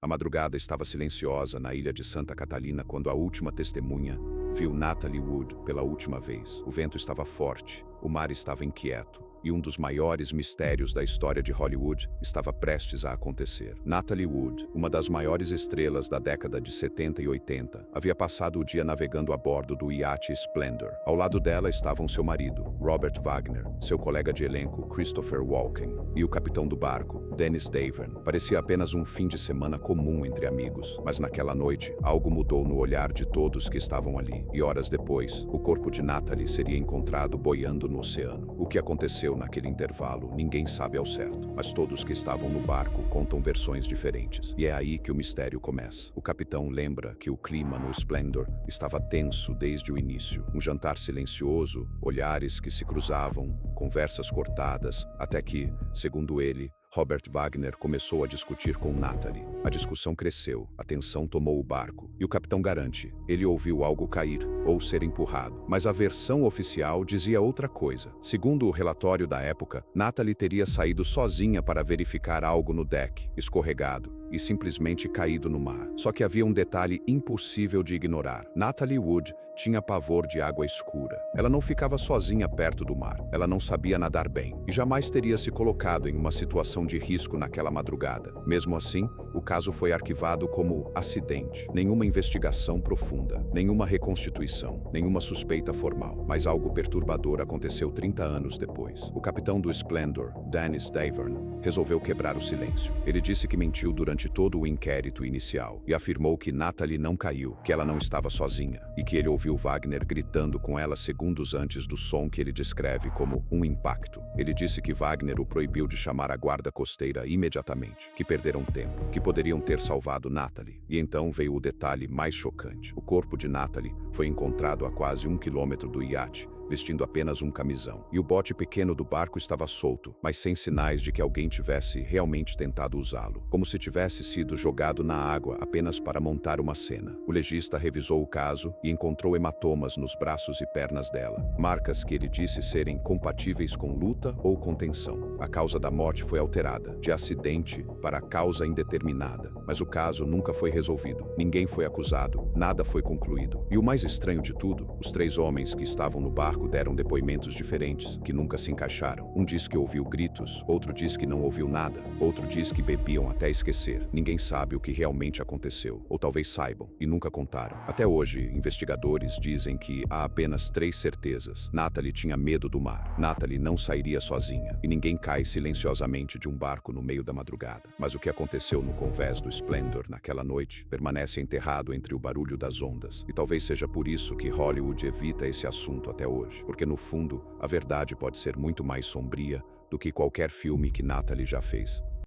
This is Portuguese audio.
A madrugada estava silenciosa na ilha de Santa Catalina quando a última testemunha viu Natalie Wood pela última vez. O vento estava forte, o mar estava inquieto, e um dos maiores mistérios da história de Hollywood estava prestes a acontecer. Natalie Wood, uma das maiores estrelas da década de 70 e 80, havia passado o dia navegando a bordo do iate Splendor. Ao lado dela estavam seu marido, Robert Wagner, seu colega de elenco, Christopher Walken, e o capitão do barco, Dennis Davern. Parecia apenas um fim de semana comum entre amigos, mas naquela noite, algo mudou no olhar de todos que estavam ali. E horas depois, o corpo de Natalie seria encontrado boiando no oceano. O que aconteceu naquele intervalo, ninguém sabe ao certo, mas todos que estavam no barco contam versões diferentes. E é aí que o mistério começa. O capitão lembra que o clima no Splendor estava tenso desde o início. Um jantar silencioso, olhares que se cruzavam, conversas cortadas, até que, segundo ele, Robert Wagner começou a discutir com Natalie. A discussão cresceu, a tensão tomou o barco, e o capitão garante, ele ouviu algo cair ou ser empurrado. Mas a versão oficial dizia outra coisa. Segundo o relatório da época, Natalie teria saído sozinha para verificar algo no deck, escorregado, e simplesmente caído no mar. Só que havia um detalhe impossível de ignorar. Natalie Wood tinha pavor de água escura. Ela não ficava sozinha perto do mar. Ela não sabia nadar bem e jamais teria se colocado em uma situação de risco naquela madrugada. Mesmo assim, o caso foi arquivado como acidente. Nenhuma investigação profunda, nenhuma reconstituição, nenhuma suspeita formal. Mas algo perturbador aconteceu 30 anos depois. O capitão do Splendor, Dennis Davern, resolveu quebrar o silêncio. Ele disse que mentiu durante todo o inquérito inicial e afirmou que Natalie não caiu, que ela não estava sozinha e que ele ouviu Wagner gritando com ela segundos antes do som que ele descreve como um impacto. Ele disse que Wagner o proibiu de chamar a guarda costeira imediatamente, que perderam tempo, que poderiam ter salvado Natalie. E então veio o detalhe mais chocante. O corpo de Natalie foi encontrado a quase 1 quilômetro do iate, vestindo apenas um camisão. E o bote pequeno do barco estava solto, mas sem sinais de que alguém tivesse realmente tentado usá-lo, como se tivesse sido jogado na água apenas para montar uma cena. O legista revisou o caso e encontrou hematomas nos braços e pernas dela, marcas que ele disse serem compatíveis com luta ou contenção. A causa da morte foi alterada, de acidente para causa indeterminada, mas o caso nunca foi resolvido. Ninguém foi acusado, nada foi concluído. E o mais estranho de tudo, os 3 homens que estavam no barco deram depoimentos diferentes, que nunca se encaixaram. Um diz que ouviu gritos, outro diz que não ouviu nada, outro diz que bebiam até esquecer. Ninguém sabe o que realmente aconteceu, ou talvez saibam, e nunca contaram. Até hoje, investigadores dizem que há apenas 3 certezas. Natalie tinha medo do mar. Natalie não sairia sozinha, e ninguém cai silenciosamente de um barco no meio da madrugada. Mas o que aconteceu no convés do Splendor naquela noite permanece enterrado entre o barulho das ondas, e talvez seja por isso que Hollywood evita esse assunto até hoje. Porque no fundo, a verdade pode ser muito mais sombria do que qualquer filme que Natalie já fez.